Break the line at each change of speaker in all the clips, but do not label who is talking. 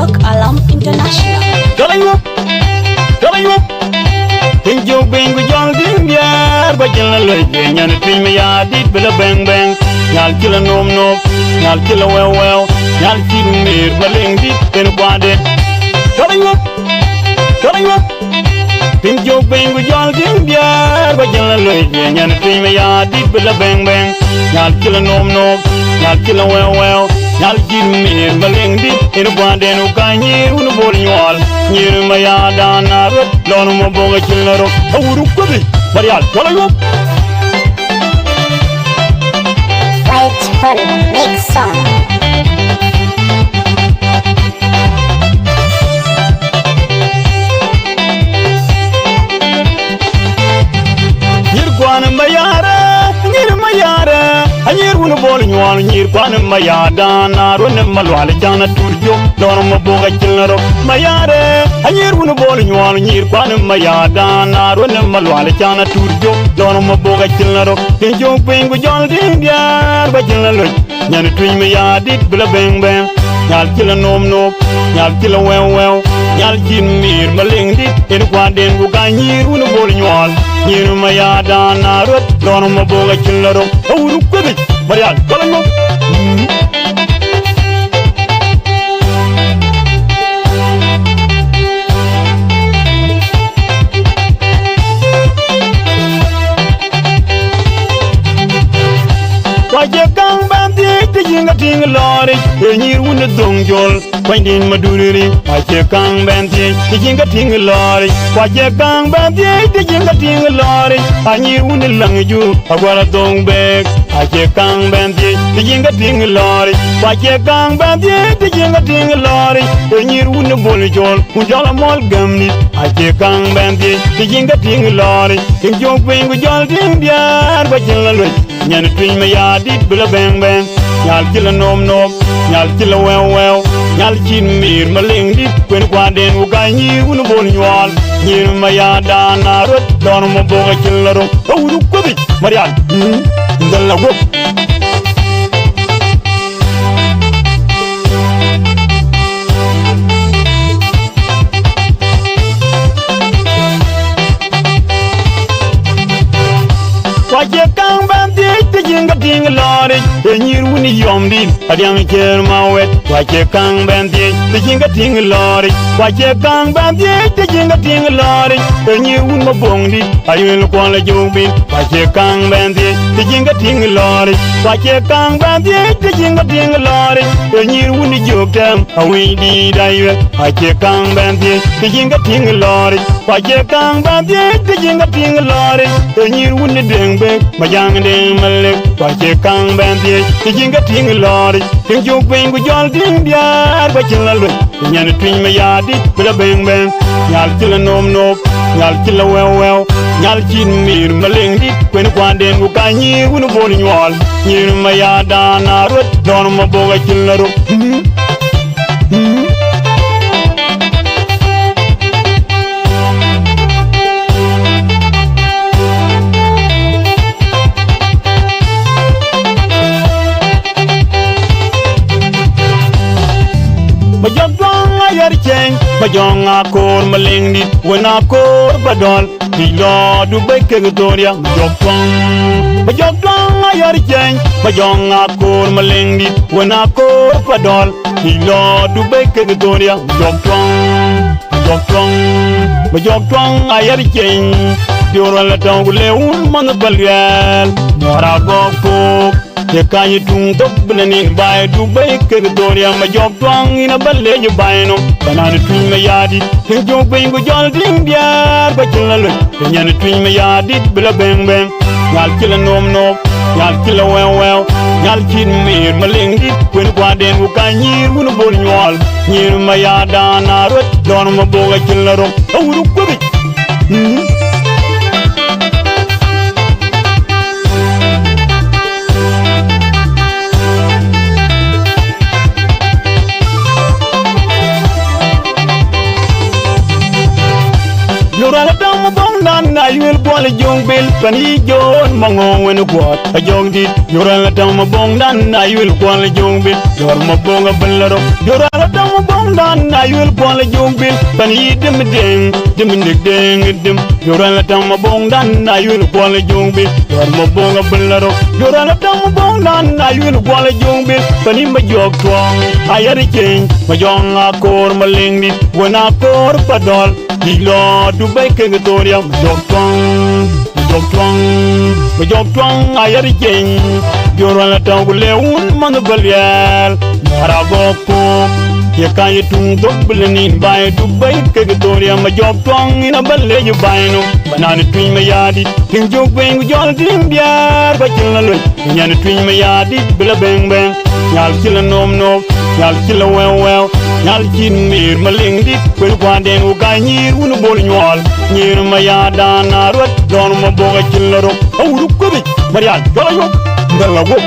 Rock Alarm International.
Kalayu Tinjo bengu jol dingyar Bajala loje nyan twin me ya dit bela bang bang Nyal kila nom nom Nyal kila well well Nyal kila mir baleng dit en kwade Kalayu Tinjo bengu jol dingyar Bajala loje nyan twin me ya dit bela bang bang Nyal kila nom nom Nyal kila well well Nyal kila mir baleng dit en kwade no kanyi unu bol nyal Nyir maya dana rot Lonu mo boga chilaro Awuru kodi Marial Kalayu
Right Fun Mix Song.
Nyir kwana mayara Nyir mayara Anyir wunu bol nyal Nyir kwana mayada Naro ne malwale jana turjo Lonu mo boga chilaro Mayare Anyir wunu bol nyal Nyir kwana mayada Naro ne malwale jana turjo Lonu mo boga chilaro Tinjo pengu jol dingyar Bajilalo Nyani twin me ya dit bila bang bang Nyal kila nom nom Nyal kila well well Nyal jin mir maling dit En kwaden buka nyir wunu bol nyal Nyir mayada Naro Lonu mo boga chilaro Awuru kodi Marial Kalayu Waje kang bandi Tijinga ting lori Nyir wunu dongjol Kwendin maduriri Waje kang bandi Tijinga ting lori Waje kang bandi Tijinga ting lori Nyir wunu langju Agwara dong beg Waje kang bandi Tijinga ting lori Waje kang bandi Tijinga ting lori Nyir wunu boljol Unjala mol gamni Waje kang bandi Tijinga ting lori Tingjong pengu jol ting biar Bajilalo Nyan twin me ya dit bila bang bang Nyal kila nom nom Nyal kila well well Nyal jin mir maling dit Kwen kwaden uka nyir wunu bol nyal Nyir ma ya dana rot Dono mo boga kila rom Awuru kodi Marial Ndala wop Waje kang bandi Tijinga ting lori Nyir wuni yomdi Adiang cher mawet Waje kang bandi Tijinga ting lori Waje kang bandi Tijinga ting lori Nyir wun mabongdi Ayul kwa la jubin Waje kang bandi Tijinga ting lori Waje kang bandi Tijinga ting lori Nyir wuni joktam Awi di daiwe Waje kang bandi Tijinga ting lori Waje kang bandi Tijinga ting lori Nyir wuni deng Majang ding malik Wache kang bandi Tijinga ting lori Tingjong pengu jol ding biar Bajilalo Nyani twin me ya dit Bila bang bang Nyal kila nom nom Nyal kila well well Nyal jin mir maling dit Kwen kwaden buka nyir wunu bol nyal Nyir ma ya dana rot Dono ma boga chilaro Bajong akor maling dit Wen akor badol Hilo du beke getoria Bajong ayar jeng Bajong akor maling dit Wen akor badol Hilo du beke getoria Bajong ayar jeng Diora la tong leun man balgal Mora gokok Yekanyi tung tok benenin bay Dubai keritoria ma job tuang ina balle je bayno Banana twin me yadi Tingjong pengu jol ding biar Bajilalo Nyani twin me yadi bila bang bang Nyal kila nom nom Nyal kila well well Nyal kin mir maling dit Kwen kwaden uka nyir wunu bol nyal Nyir ma yada na rot Dono ma boga kila rom Awuru kodi I will boil a young bill, Penny John, Mongo, when a quad, a young did. You're a Damabong, I will boil a young bill. You're Mabonga Bellero. You're a Damabong, I yul kwala jumbil pan yidim ding dim dim yorala tam bong dan na yul kwala jumbil yor mo bonga bularo yorala tam bong dan na yul kwala jumbil pan ma jog twang ayari king ma jong akor maling ni wana kor padol dilo dubai ke gloria jog twang ayari king yorala tam leun man balyal maraboko ya kaya tung dobleni bay dubai ke gloria ma jog twang ina balle yu bayno banana twin ma yadi ting jog beng jol dim biar ba chilalo nyana twin ma yadi bela beng nyal chila nom nyal chila well nyal chin mir maling dik kwen kwanden u ganyir unu bol nyol nyir ma yada na rot don ma boga chilaro awru ko bi marial jola yo ngala go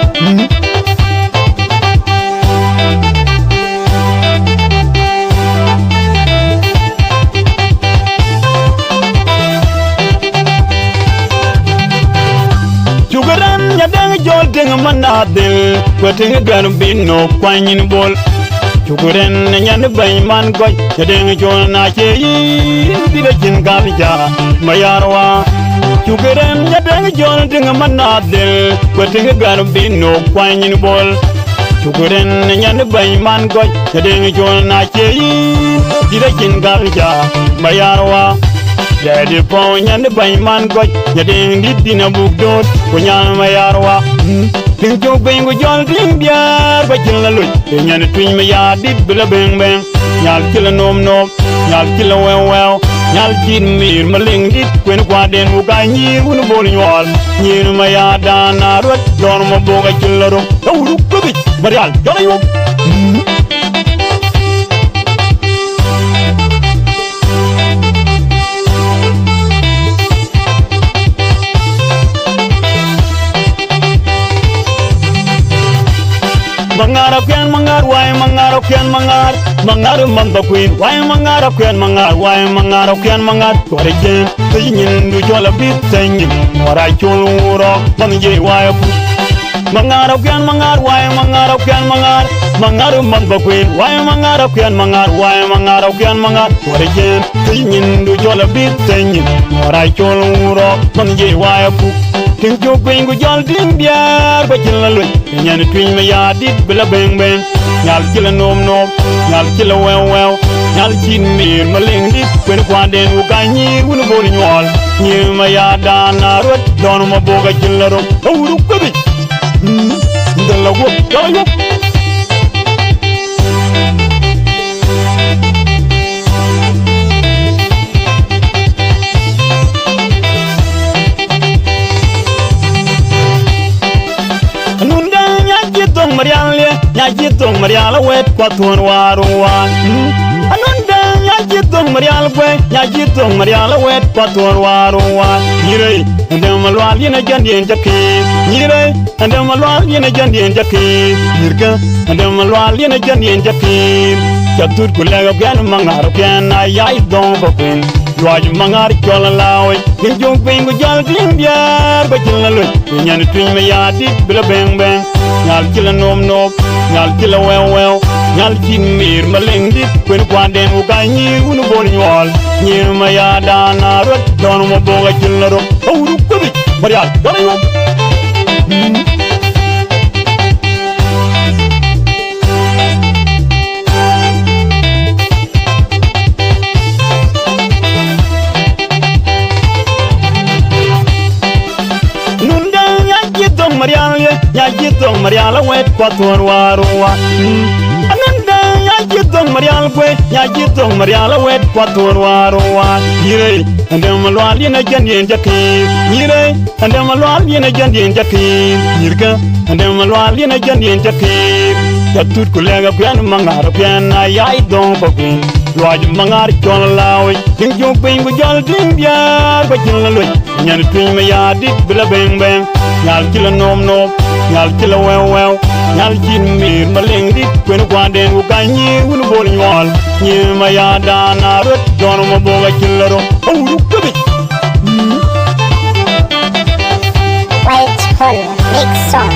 Jugaran nyadang jol deng manadil kwating gan bino kwanyin bol Jugaran nyan bay man goy nyadang jol na cheyi dida jin gabija mayarwa Jugaran nyadang jol deng manadil kwating gan bino kwanyin bol Jugaran nyan bay man goy nyadang jol na cheyi dida jin gabija mayarwa Jadi pawnya ne bay man goy nyadeng didina bugdot punya mayarwa Tingjo bengu jol ding biar bajil la luy nyan twin ma ya dit bela beng nyal kila nom nyal kila wew nyal kin mir maling dit kwen kwaden u ganyir unu bol nyol nyir ma ya dana rot don mo boga kila ro awru ko bi marial jala yo Mangar why mangar mamba queen why mangar why mangar korjen yin du jola bit tangin wara chuluro manje why mangar why mangar mamba queen why mangar why mangar korjen yin du jola bit tangin wara chuluro manje why Ting jog bengu jol dim biar ba chila luy nyan twin ma ya dit bela beng nyal chila nom nyal chila wew nyal chin mir maling dit kwen kwaden u ganyir unu bol nyol nyir ma ya dana rot don ma boga chila ro awru ko bi ndala go jala yo Nyajitong mariala wet kwa tuan waruan Anunda nyajitong mariala kwe Nyajitong mariala wet kwa tuan waruan Nyirei ande malwal yena jandien jakir Nyirei ande malwal yena jandien jakir Nyirga ande malwal yena jandien jakir Jatut kulega bian mangar bian ayai dong bapin Luaj mangar chola lawe Kinjong pingu jal ting biar bajil lalui Nyan twin me yadi bila beng Nyal chila nom nyal chila wew nyal chin mir maling dit kwen kwaden u ganyir unu bol nyol nyir ma ya dana rot don mo boga chila ro awru ko bi marial dara yo Nyajitong mariala wet kwa tuan waruwa Ananda nyajitong mariala kwe Nyajitong mariala wet kwa tuan waruwa Nyirei ande malwal yena jandien jakir Nyirei ande malwal yena jandien jakir Nyirga ande malwal yena jandien jakir Jatut kulega pian mangar pian ayai dong bapin Luaj mangar chola lawe Ting jong pingu jol ding biar bajil lalui Nyan twin ma ya dit bila beng Nyal chila nom nyal chila wew nyal chin mir maling dit kwen kwaden u ganyir unu bol nyol nyir ma ya dana rot don mo boga chila ro awru ko bi
White Hole Mix Song